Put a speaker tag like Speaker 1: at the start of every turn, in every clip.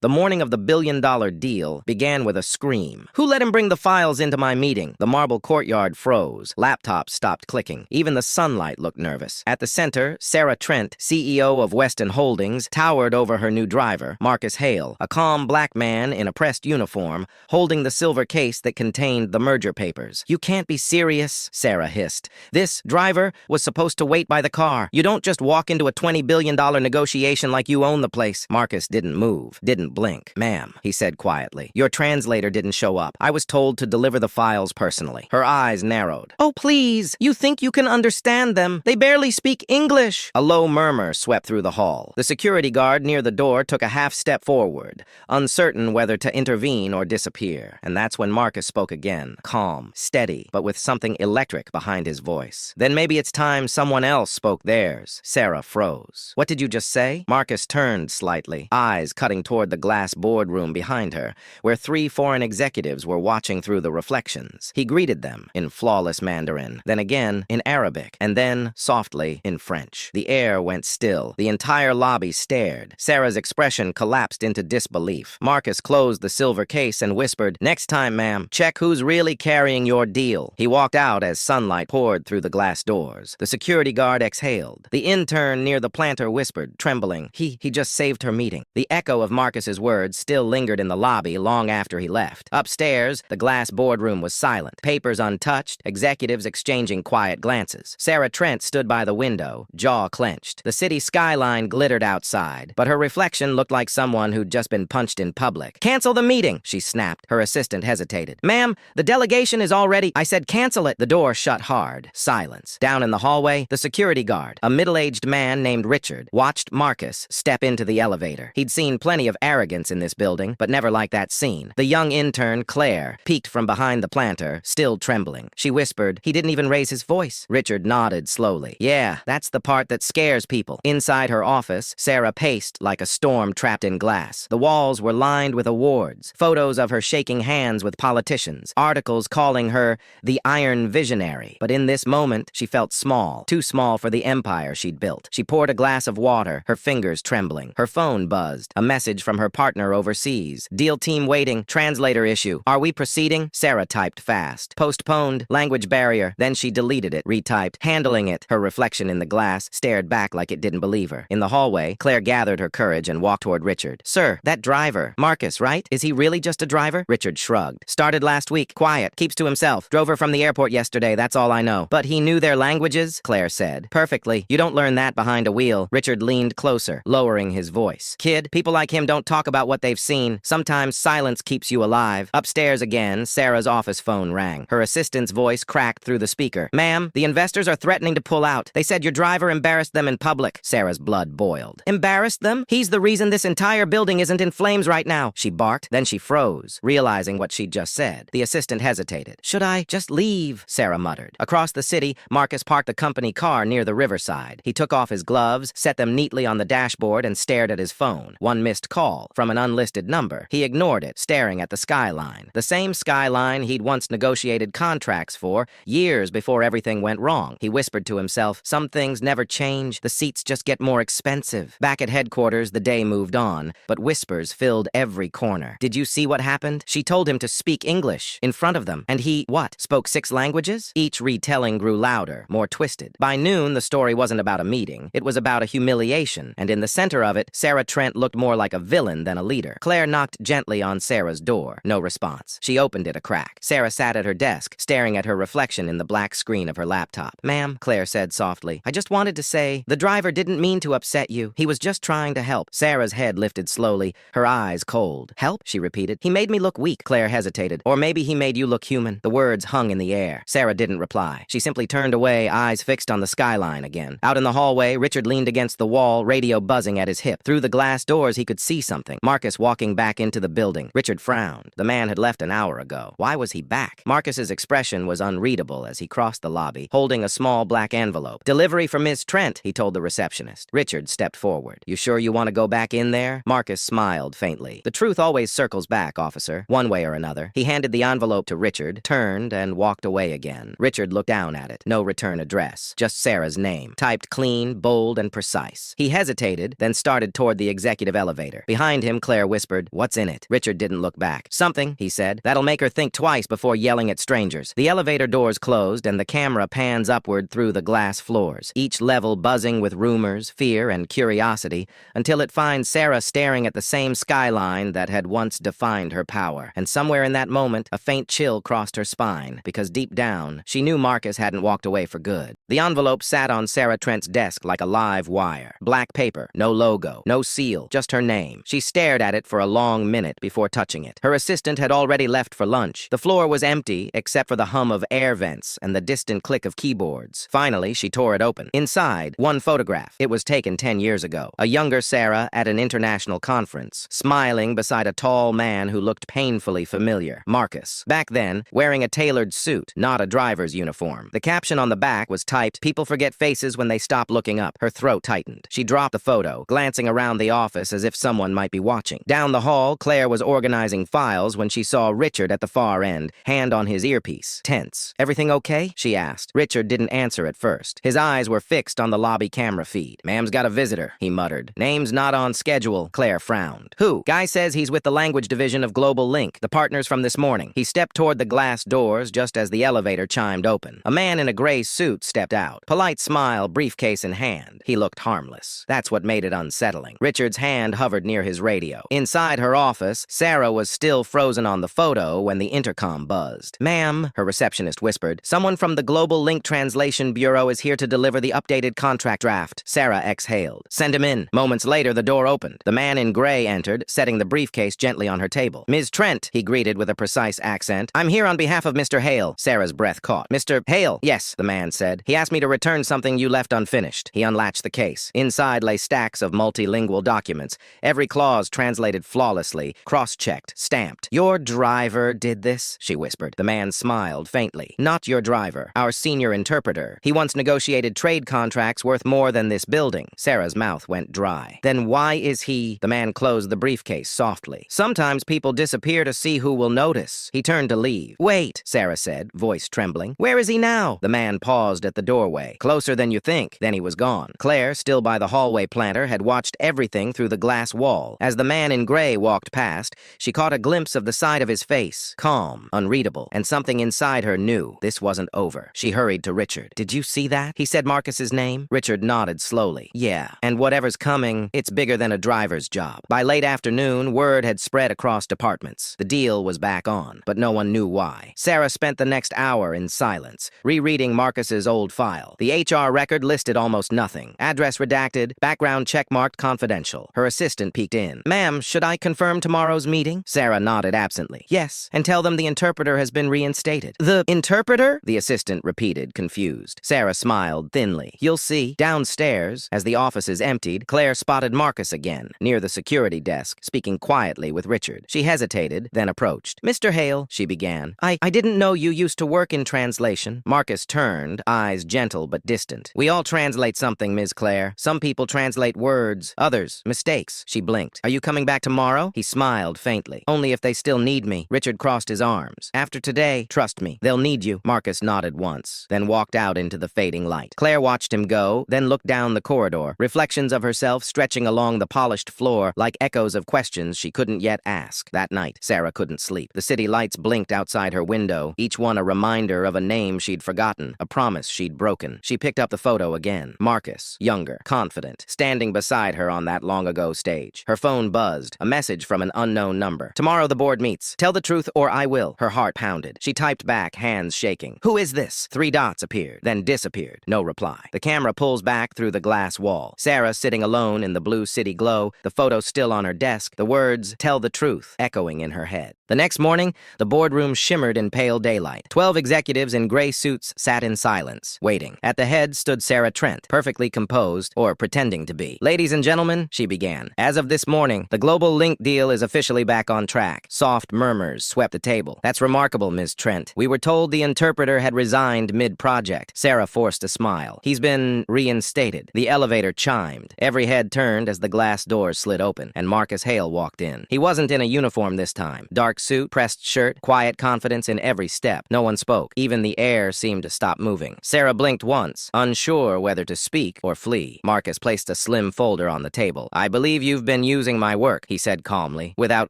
Speaker 1: The morning of the billion-dollar deal began with a scream. Who let him bring the files into my meeting? The marble courtyard froze. Laptops stopped clicking. Even the sunlight looked nervous. At the center, Sarah Trent, CEO of Weston Holdings, towered over her new driver, Marcus Hale, a calm black man in a pressed uniform, holding the silver case that contained the merger papers. "You can't be serious," Sarah hissed. "This driver was supposed to wait by the car. You don't just walk into a $20 billion negotiation like you own the place." Marcus didn't move, didn't blink. "Ma'am," he said quietly, "your translator didn't show up. I was told to deliver the files personally." Her eyes narrowed. "Oh, please, you think you can understand them? They barely speak English." A low murmur swept through the hall. The security guard near the door took a half step forward, uncertain whether to intervene or disappear. And that's when Marcus spoke again, calm, steady, but with something electric behind his voice. "Then maybe it's time someone else spoke theirs." Sarah froze. "What did you just say?" Marcus turned slightly, eyes cutting toward the glass boardroom behind her, where 3 foreign executives were watching through the reflections. He greeted them in flawless Mandarin, then again in Arabic, and then, softly, in French. The air went still. The entire lobby stared. Sarah's expression collapsed into disbelief. Marcus closed the silver case and whispered, "Next time, ma'am, check who's really carrying your deal." He walked out as sunlight poured through the glass doors. The security guard exhaled. The intern near the planter whispered, trembling, He just saved her meeting." The echo of Marcus's words still lingered in the lobby long after he left. Upstairs, the glass boardroom was silent, papers untouched, executives exchanging quiet glances. Sarah Trent stood by the window, jaw clenched. The city skyline glittered outside, but her reflection looked like someone who'd just been punched in public. "Cancel the meeting," she snapped. Her assistant hesitated. "Ma'am, the delegation is already—" "I said cancel it." The door shut hard. Silence. Down in the hallway, the security guard, a middle-aged man named Richard, watched Marcus step into the elevator. He'd seen plenty of arrogance in this building, but never like that scene. The young intern, Claire, peeked from behind the planter, still trembling. She whispered, "He didn't even raise his voice." Richard nodded slowly. "Yeah, that's the part that scares people." Inside her office, Sarah paced like a storm trapped in glass. The walls were lined with awards, photos of her shaking hands with politicians, articles calling her the Iron Visionary. But in this moment, she felt small, too small for the empire she'd built. She poured a glass of water, her fingers trembling. Her phone buzzed, a message from her partner overseas. "Deal team waiting, translator issue. Are we proceeding?" Sarah typed fast. "Postponed, language barrier." Then she deleted it, retyped, "handling it." Her reflection in the glass stared back like it didn't believe her. In the hallway, Claire gathered her courage and walked toward Richard. "Sir, that driver, Marcus, right? Is he really just a driver?" Richard shrugged. "Started last week. Quiet. Keeps to himself. Drove her from the airport yesterday, that's all I know." "But he knew their languages?" Claire said. "Perfectly. You don't learn that behind a wheel." Richard leaned closer, lowering his voice. "Kid, people like him don't talk about what they've seen. Sometimes silence keeps you alive." Upstairs again, Sarah's office phone rang. Her assistant's voice cracked through the speaker. "Ma'am, the investors are threatening to pull out. They said your driver embarrassed them in public." Sarah's blood boiled. "Embarrassed them? He's the reason this entire building isn't in flames right now," she barked. Then she froze, realizing what she'd just said. The assistant hesitated. "Should I just leave?" Sarah muttered. Across the city, Marcus parked a company car near the riverside. He took off his gloves, set them neatly on the dashboard, and stared at his phone. One missed call, from an unlisted number. He ignored it, staring at the skyline. The same skyline he'd once negotiated contracts for, years before everything went wrong. He whispered to himself, "Some things never change. The seats just get more expensive." Back at headquarters, the day moved on, but whispers filled every corner. "Did you see what happened? She told him to speak English in front of them. And he, what, spoke 6 languages?" Each retelling grew louder, more twisted. By noon, the story wasn't about a meeting. It was about a humiliation, and in the center of it, Sarah Trent looked more like a villain than a leader. Claire knocked gently on Sarah's door. No response. She opened it a crack. Sarah sat at her desk, staring at her reflection in the black screen of her laptop. "Ma'am," Claire said softly, "I just wanted to say, the driver didn't mean to upset you. He was just trying to help." Sarah's head lifted slowly, her eyes cold. "Help?" she repeated. "He made me look weak." Claire hesitated. "Or maybe he made you look human." The words hung in the air. Sarah didn't reply. She simply turned away, eyes fixed on the skyline again. Out in the hallway, Richard leaned against the wall, radio buzzing at his hip. Through the glass doors, he could see something. Marcus walking back into the building. Richard frowned. The man had left an hour ago. Why was he back? Marcus's expression was unreadable as he crossed the lobby, holding a small black envelope. "Delivery for Miss Trent," he told the receptionist. Richard stepped forward. "You sure you want to go back in there?" Marcus smiled faintly. "The truth always circles back, officer, one way or another." He handed the envelope to Richard, turned, and walked away again. Richard looked down at it. No return address. Just Sarah's name, typed clean, bold, and precise. He hesitated, then started toward the executive elevator. Behind Behind him, Claire whispered, "What's in it?" Richard didn't look back. "Something," he said, "that'll make her think twice before yelling at strangers." The elevator doors closed, and the camera pans upward through the glass floors, each level buzzing with rumors, fear, and curiosity, until it finds Sarah staring at the same skyline that had once defined her power. And somewhere in that moment, a faint chill crossed her spine, because deep down, she knew Marcus hadn't walked away for good. The envelope sat on Sarah Trent's desk like a live wire. Black paper, no logo, no seal, just her name. She stared at it for a long minute before touching it. Her assistant had already left for lunch. The floor was empty, except for the hum of air vents and the distant click of keyboards. Finally, she tore it open. Inside, one photograph. It was taken 10 years ago. A younger Sarah at an international conference, smiling beside a tall man who looked painfully familiar, Marcus. Back then, wearing a tailored suit, not a driver's uniform. The caption on the back was typed, "People forget faces when they stop looking up." Her throat tightened. She dropped the photo, glancing around the office as if someone might be watching. Down the hall, Claire was organizing files when she saw Richard at the far end, hand on his earpiece. Tense. "Everything okay?" she asked. Richard didn't answer at first. His eyes were fixed on the lobby camera feed. "Ma'am's got a visitor," he muttered. "Name's not on schedule." Claire frowned. "Who?" "Guy says he's with the language division of Global Link, the partners from this morning." He stepped toward the glass doors just as the elevator chimed open. A man in a gray suit stepped out. Polite smile, briefcase in hand. He looked harmless. That's what made it unsettling. Richard's hand hovered near his radio. Inside her office, Sarah was still frozen on the photo when the intercom buzzed. "Ma'am," her receptionist whispered, "someone from the Global Link Translation Bureau is here to deliver the updated contract draft." Sarah exhaled. "Send him in." Moments later, the door opened. The man in gray entered, setting the briefcase gently on her table. "Ms. Trent," he greeted with a precise accent. "I'm here on behalf of Mr. Hale." Sarah's breath caught. "Mr. Hale?" "Yes," the man said. "He asked me to return something you left unfinished." He unlatched the case. Inside lay stacks of multilingual documents, every clause translated flawlessly, cross-checked, stamped. "Your driver did this?" she whispered. The man smiled faintly. "Not your driver, our senior interpreter. He once negotiated trade contracts worth more than this building." Sarah's mouth went dry. "Then why is he—" The man closed the briefcase softly. "Sometimes people disappear to see who will notice." He turned to leave. "Wait," Sarah said, voice trembling. "Where is he now?" The man paused at the doorway. "Closer than you think." Then he was gone. Claire, still by the hallway planter, had watched everything through the glass wall. As the man in gray walked past, she caught a glimpse of the side of his face, calm, unreadable, and something inside her knew this wasn't over. She hurried to Richard. "Did you see that?" He said Marcus's name. Richard nodded slowly. "Yeah, and whatever's coming, it's bigger than a driver's job." By late afternoon, word had spread across departments. The deal was back on, but no one knew why. Sarah spent the next hour in silence, rereading Marcus's old file. The HR record listed almost nothing. Address redacted, background checkmarked confidential. Her assistant peeked in. "Ma'am, should I confirm tomorrow's meeting?" Sarah nodded absently. "Yes, and tell them the interpreter has been reinstated." "The interpreter?" the assistant repeated, confused. Sarah smiled thinly. "You'll see." Downstairs, as the offices emptied, Claire spotted Marcus again, near the security desk, speaking quietly with Richard. She hesitated, then approached. "Mr. Hale," she began, I didn't know you used to work in translation." Marcus turned, eyes gentle but distant. "We all translate something, Ms. Claire. Some people translate words, others, mistakes." She blinked. "Are you coming back tomorrow?" He smiled faintly. "Only if they still need me." Richard crossed his arms. "After today, trust me, they'll need you." Marcus nodded once, then walked out into the fading light. Claire watched him go, then looked down the corridor, reflections of herself stretching along the polished floor like echoes of questions she couldn't yet ask. That night, Sarah couldn't sleep. The city lights blinked outside her window, each one a reminder of a name she'd forgotten, a promise she'd broken. She picked up the photo again. Marcus, younger, confident, standing beside her on that long-ago stage. Her phone buzzed, a message from an unknown number. "Tomorrow the board meets. Tell the truth or I will." Her heart pounded. She typed back, hands shaking. "Who is this?" 3 dots appeared, then disappeared. No reply. The camera pulls back through the glass wall. Sarah sitting alone in the blue city glow, the photo still on her desk, the words, "Tell the truth," echoing in her head. The next morning, the boardroom shimmered in pale daylight. 12 executives in gray suits sat in silence, waiting. At the head stood Sarah Trent, perfectly composed, or pretending to be. "Ladies and gentlemen," she began, "as of this morning, the Global Link deal is officially back on track." Soft murmurs swept the table. "That's remarkable, Ms. Trent. We were told the interpreter had resigned mid-project." Sarah forced a smile. "He's been reinstated." The elevator chimed. Every head turned as the glass doors slid open, and Marcus Hale walked in. He wasn't in a uniform this time. Dark dark suit, pressed shirt, quiet confidence in every step. No one spoke. Even the air seemed to stop moving. Sarah blinked once, unsure whether to speak or flee. Marcus placed a slim folder on the table. "I believe you've been using my work," he said calmly, without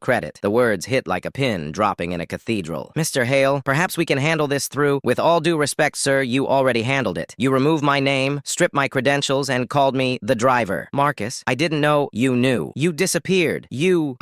Speaker 1: credit. The words hit like a pin dropping in a cathedral. "Mr. Hale, perhaps we can handle this through. With all due respect, sir, you already handled it. You removed my name, stripped my credentials, and called me the driver." "Marcus, I didn't know." "You knew. You disappeared.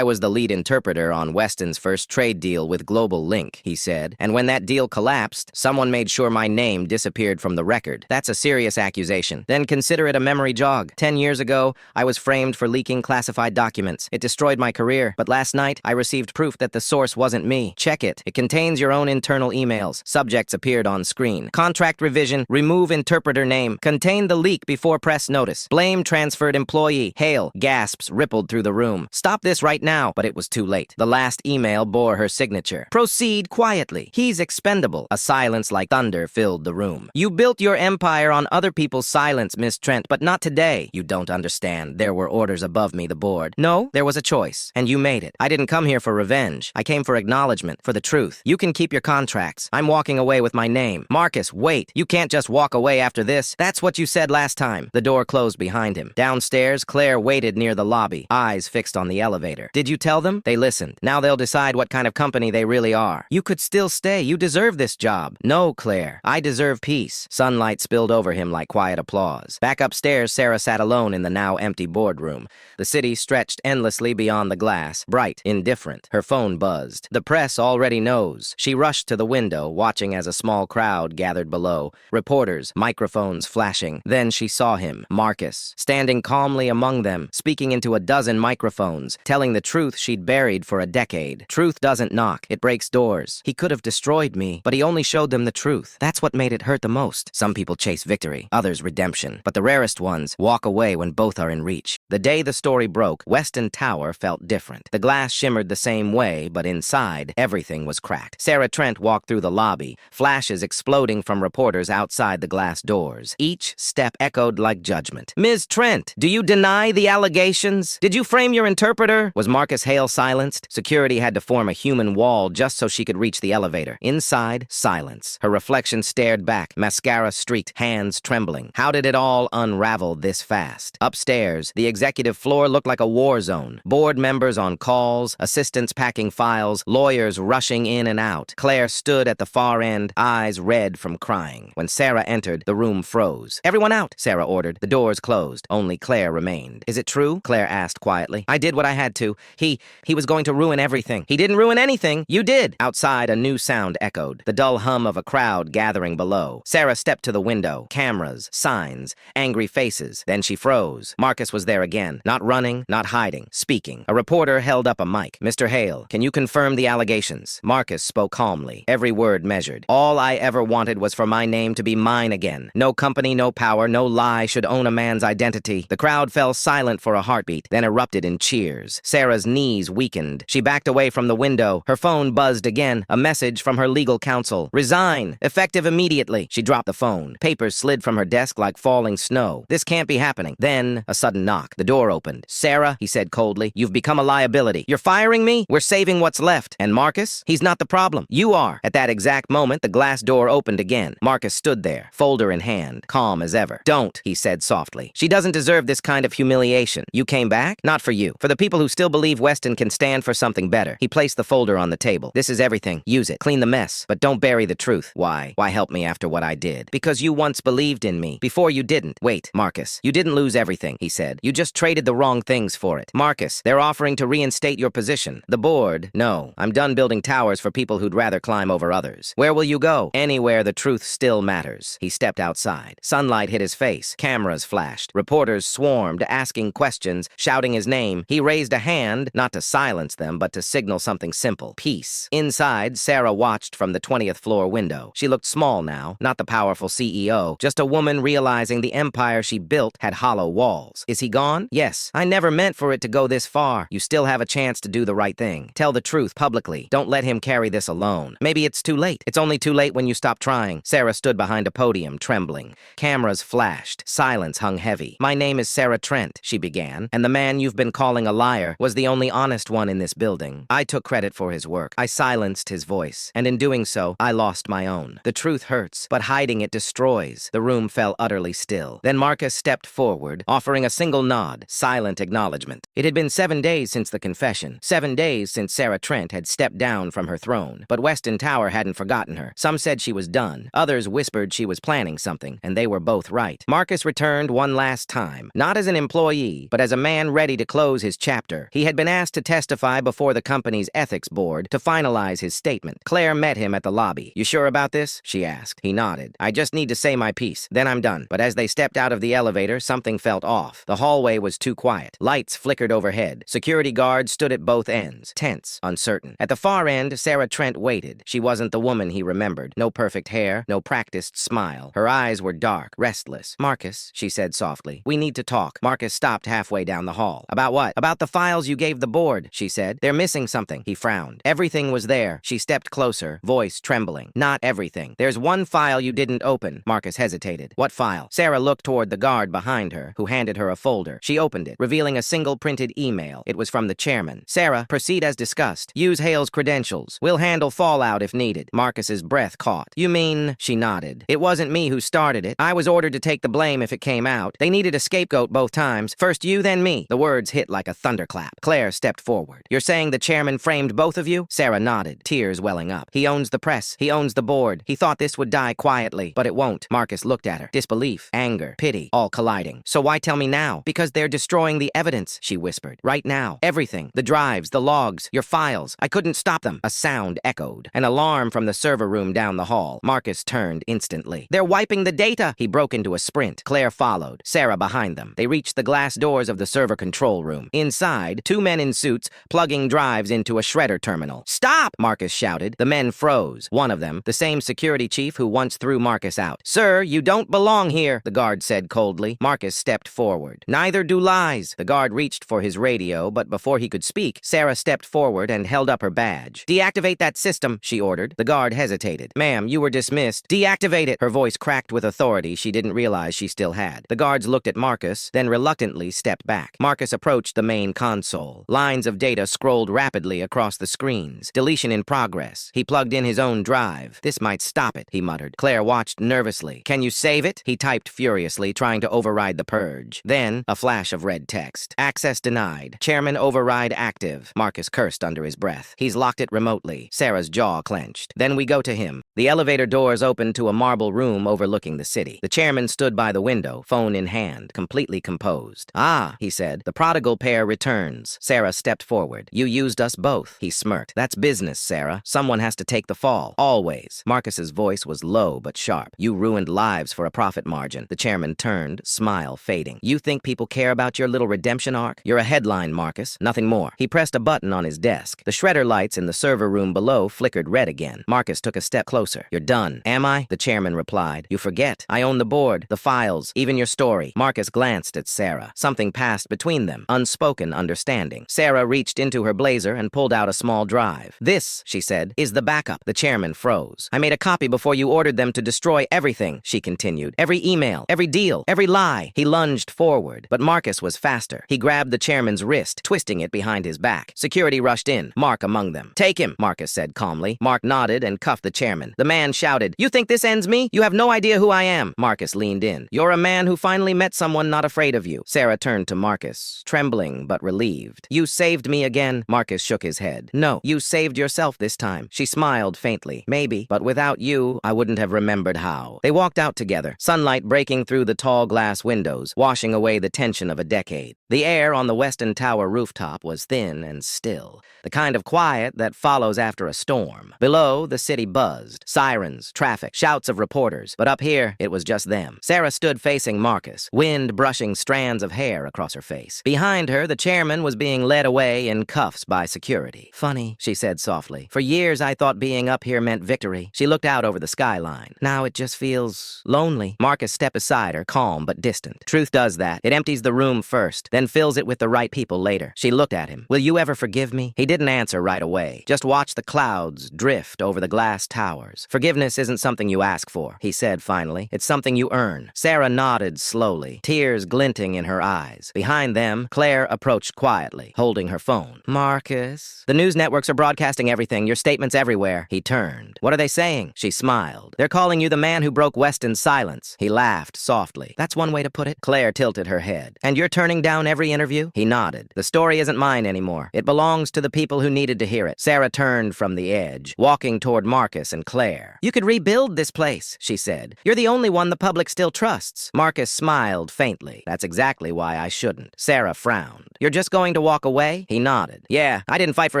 Speaker 1: I was the lead interpreter on Weston's first trade deal with Global Link," he said. "And when that deal collapsed, someone made sure my name disappeared from the record. That's a serious accusation. Then consider it a memory jog. 10 years ago, I was framed for leaking classified documents. It destroyed my career. But last night, I received proof that the source wasn't me. Check it. It contains your own internal emails. Subjects appeared on screen. Contract revision. Remove interpreter name. Contain the leak before press notice. Blame transferred employee. Hale. Gasps rippled through the room. "Stop this right now." But it was too late. The last email bore her signature. "Proceed quietly. He's expendable." A silence like thunder filled the room. "You built your empire on other people's silence, Miss Trent, but not today." "You don't understand. There were orders above me, the board." "No, there was a choice, and you made it. I didn't come here for revenge. I came for acknowledgement, for the truth. You can keep your contracts. I'm walking away with my name." "Marcus, wait. You can't just walk away after this. That's what you said last time." The door closed behind him. Downstairs, Claire waited near the lobby, eyes fixed on the elevator. "Did you tell them?" "They listened. Now they'll decide what kind of company they really are." "You could still stay. You deserve this job." "No, Claire. I deserve peace." Sunlight spilled over him like quiet applause. Back upstairs, Sarah sat alone in the now empty boardroom. The city stretched endlessly beyond the glass, bright, indifferent. Her phone buzzed. The press already knows. She rushed to the window, watching as a small crowd gathered below. Reporters, microphones flashing. Then she saw him, Marcus, standing calmly among them, speaking into a dozen microphones, telling the truth she'd buried for a decade. Truth doesn't knock, it breaks doors. He could have destroyed me, but he only showed them the truth. That's what made it hurt the most. Some people chase victory, others redemption. But the rarest ones walk away when both are in reach. The day the story broke, Weston Tower felt different. The glass shimmered the same way, but inside, everything was cracked. Sarah Trent walked through the lobby, flashes exploding from reporters outside the glass doors. Each step echoed like judgment. "Ms. Trent, do you deny the allegations? Did you frame your interpreter?" Was Marcus Hale silenced? Security had to form a human wall just so she could reach the elevator. Inside, silence. Her reflection stared back, mascara streaked, hands trembling. How did it all unravel this fast? Upstairs, the executive floor looked like a war zone. Board members on calls, assistants packing files, lawyers rushing in and out. Claire stood at the far end, eyes red from crying. When Sarah entered, the room froze. "Everyone out," Sarah ordered. The doors closed. Only Claire remained. "Is it true?" Claire asked quietly. "I did what I had to. He was going to ruin everything." "He didn't ruin anything. You did." Outside, a new sound echoed. The dull hum of a crowd gathering below. Sarah stepped to the window. Cameras, signs, angry faces. Then she froze. Marcus was there again. Not running, not hiding. Speaking. A reporter held up a mic. "Mr. Hale, can you confirm the allegations?" Marcus spoke calmly. Every word measured. "All I ever wanted was for my name to be mine again. No company, no power, no lie should own a man's identity." The crowd fell silent for a heartbeat, then erupted in cheers. Sarah's knees weakened. She backed away from the window. Her phone buzzed again. A message from her legal counsel. "Resign. Effective immediately." She dropped the phone. Papers slid from her desk like falling snow. This can't be happening. Then, a sudden knock. The door opened. "Sarah," he said coldly, "you've become a liability. You're firing me? We're saving what's left. And Marcus? He's not the problem. You are." At that exact moment, the glass door opened again. Marcus stood there, folder in hand, calm as ever. "Don't," he said softly. "She doesn't deserve this kind of humiliation. You came back? Not for you. For the people who still believe Weston can stand for something better." He placed the folder on the table. "This is everything. Use it. Clean the mess. But don't bury the truth." "Why? Why help me after what I did?" "Because you once believed in me. Before you didn't." "Wait, Marcus. You didn't lose everything," he said. "You just traded the wrong things for it." "Marcus, they're offering to reinstate your position." "The board? No. I'm done building towers for people who'd rather climb over others." "Where will you go?" "Anywhere the truth still matters." He stepped outside. Sunlight hit his face. Cameras flashed. Reporters swarmed, asking questions, shouting his name. He raised a hand, not to silence them, but to signal something simple. Peace. Inside, Sarah watched from the 20th floor window. She looked small now, not the powerful CEO, just a woman realizing the empire she built had hollow walls. "Is he gone?" "Yes. I never meant for it to go this far. You still have a chance to do the right thing. Tell the truth publicly. Don't let him carry this alone. Maybe it's too late. It's only too late when you stop trying." Sarah stood behind a podium, trembling. Cameras flashed. Silence hung heavy. "My name is Sarah Trent," she began, "and the man you've been calling a liar was the only honest one in this building. I took credit for his work. I silenced his voice, and in doing so, I lost my own. The truth hurts, but hiding it destroys. The room fell utterly still. Then Marcus stepped forward, offering a single nod, silent acknowledgement. It had been 7 days since the confession, 7 days since Sarah Trent had stepped down from her throne, but Weston Tower hadn't forgotten her. Some said she was done. Others whispered she was planning something, and they were both right. Marcus returned one last time, not as an employee, but as a man ready to close his chapter. He had been asked to testify before the company's ethics board to finalize his statement. Claire met him at the lobby. "You sure about this?" she asked. He nodded. "I just need to say my piece, then I'm done." But as they stepped out of the elevator, something felt off. The hallway was too quiet. Lights flickered overhead. Security guards stood at both ends, tense, uncertain. At the far end, Sarah Trent waited. She wasn't the woman he remembered. No perfect hair, no practiced smile. Her eyes were dark, restless. "Marcus," she said softly, "we need to talk." Marcus stopped halfway down the hall. "About what?" "About the files you gave the board," she said. "They're missing something." He frowned. Everything was there. She stepped closer, voice trembling. "Not everything. There's one file you didn't open." Marcus hesitated. "What file?" Sarah looked toward the guard behind her, who handed her a folder. She opened it, revealing a single printed email. It was from the chairman. "Sarah, proceed as discussed. Use Hale's credentials. We'll handle fallout if needed." Marcus's breath caught. "You mean?" She nodded. "It wasn't me who started it. I was ordered to take the blame if it came out. They needed a scapegoat both times. First you, then me." The words hit like a thunderclap. Claire stepped forward. "You're saying the chairman framed both of you?" Sarah nodded, tears welling up. "He owns the press. He owns the board. He thought this would die quietly, but it won't." Marcus looked at her. Disbelief, anger, pity, all colliding. "So why tell me now?" "Because they're destroying the evidence," she whispered. "Right now. Everything. The drives, the logs, your files. I couldn't stop them." A sound echoed. An alarm from the server room down the hall. Marcus turned instantly. "They're wiping the data!" He broke into a sprint. Claire followed, Sarah behind them. They reached the glass doors of the server control room. Inside, 2 men in suits plugging drives into a shredder terminal. "Stop!" Marcus shouted. The men froze. One of them, the same security chief who once threw Marcus out. "Sir, you don't belong here," the guard said coldly. Marcus stepped forward. "Neither do lies." The guard reached for his radio, but before he could speak, Sarah stepped forward and held up her badge. "Deactivate that system," she ordered. The guard hesitated. "Ma'am, you were dismissed." "Deactivate it." Her voice cracked with authority she didn't realize she still had. The guards looked at Marcus, then reluctantly stepped back. Marcus approached the main console. Lines of data scrolled rapidly across the screens. Deletion in progress. He plugged in his own drive. "This might stop it," he muttered. Claire watched nervously. "Can you save it?" He typed furiously, trying to override the purge. Then, a flash of red text. "Access denied. Chairman override active." Marcus cursed under his breath. "He's locked it remotely." Sarah's jaw clenched. "Then we go to him." The elevator doors opened to a marble room overlooking the city. The chairman stood by the window, phone in hand, completely composed. "Ah," he said, "the prodigal pair returns." Sarah stepped forward. "You used us both." He smirked. "That's business, Sarah. Someone has to take the fall. Always." Marcus's voice was low but sharp. "You ruined lives for a profit margin." The chairman turned, smile fading. "You think people care about your little redemption arc? You're a headline, Marcus. Nothing more." He pressed a button on his desk. The shredder lights in the server room below flickered red again. Marcus took a step closer. "You're done." "Am I?" The chairman replied. "You forget. I own the board, the files, even your story." Marcus glanced at Sarah. Something passed between them, unspoken understanding. Sarah reached into her blazer and pulled out a small drive. "This," she said, "is the backup." The chairman froze. "I made a copy before you ordered them to destroy everything," she continued. "Every email, every deal, every lie." He lunged forward, but Marcus was faster. He grabbed the chairman's wrist, twisting it behind his back. Security rushed in, Mark among them. "Take him," Marcus said calmly. Mark nodded and cuffed the chairman. The man shouted, "You think this ends me? You have no idea who I am." Marcus leaned in. "You're a man who finally met someone not afraid of you." Sarah turned to Marcus, trembling but relieved. "You saved me again." Marcus shook his head. "No, you saved yourself this time." She smiled faintly. "Maybe, but without you, I wouldn't have remembered how." They walked out together, sunlight breaking through the tall glass windows, washing away the tension of a decade. The air on the Weston Tower rooftop was thin and still, the kind of quiet that follows after a storm. Below, the city buzzed. Sirens, traffic, shouts of reporters. But up here, it was just them. Sarah stood facing Marcus, wind brushing strands of hair across her face. Behind her, the chairman was being led away in cuffs by security. "Funny," she said softly. "For years, I thought being up here meant victory." She looked out over the skyline. "Now it just feels lonely." Marcus stepped beside her, calm but distant. "Truth does that. It empties the room first, then then fills it with the right people later. She looked at him. Will you ever forgive me? He didn't answer right away. Just watched the clouds drift over the glass towers. Forgiveness isn't something you ask for, he said finally. It's something you earn. Sarah nodded slowly, tears glinting in her eyes. Behind them, Claire approached quietly, holding her phone. Marcus? The news networks are broadcasting everything, your statements everywhere. He turned. What are they saying? She smiled. They're calling you the man who broke Weston's silence. He laughed softly. That's one way to put it. Claire tilted her head. And you're turning down every interview? He nodded. The story isn't mine anymore. It belongs to the people who needed to hear it. Sarah turned from the edge, walking toward Marcus and Claire. You could rebuild this place, she said. You're the only one the public still trusts. Marcus smiled faintly. That's exactly why I shouldn't. Sarah frowned. You're just going to walk away? He nodded. Yeah, I didn't fight for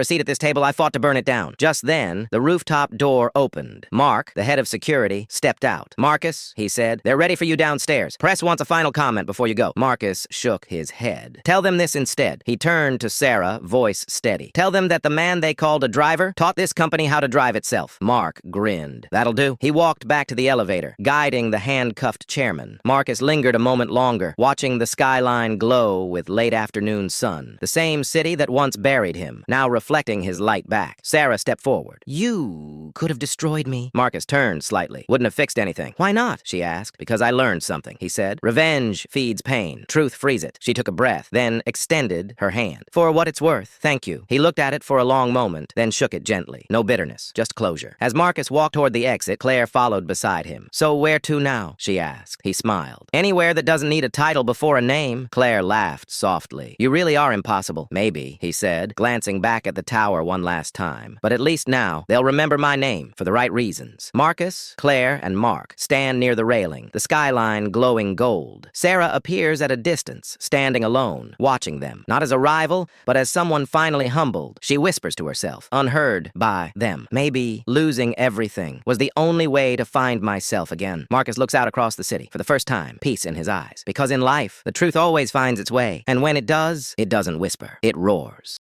Speaker 1: a seat at this table. I fought to burn it down. Just then, the rooftop door opened. Mark, the head of security, stepped out. Marcus, he said, they're ready for you downstairs. Press wants a final comment before you go. Marcus shook his head. Tell them this instead. He turned to Sarah, voice steady. Tell them that the man they called a driver taught this company how to drive itself. Mark grinned. That'll do. He walked back to the elevator, guiding the handcuffed chairman. Marcus lingered a moment longer, watching the skyline glow with late afternoon sun. The same city that once buried him, now reflecting his light back. Sarah stepped forward. You could have destroyed me. Marcus turned slightly. Wouldn't have fixed anything. Why not? She asked. Because I learned something, he said. Revenge feeds pain. Truth frees it. She took a breath, then extended her hand. For what it's worth, thank you. He looked at it for a long moment, then shook it gently. No bitterness, just closure. As Marcus walked toward the exit, Claire followed beside him. So where to now? She asked. He smiled. Anywhere that doesn't need a title before a name. Claire laughed softly. You really are impossible. Maybe, he said, glancing back at the tower one last time. But at least now, they'll remember my name for the right reasons. Marcus, Claire, and Mark stand near the railing, the skyline glowing gold. Sarah appears at a distance, standing alone, watching them. Not as a rival, but as someone finally humbled. She whispers to herself, unheard by them. Maybe losing everything was the only way to find myself again. Marcus looks out across the city. For the first time, peace in his eyes. Because in life, the truth always finds its way. And when it does, it doesn't whisper. It roars.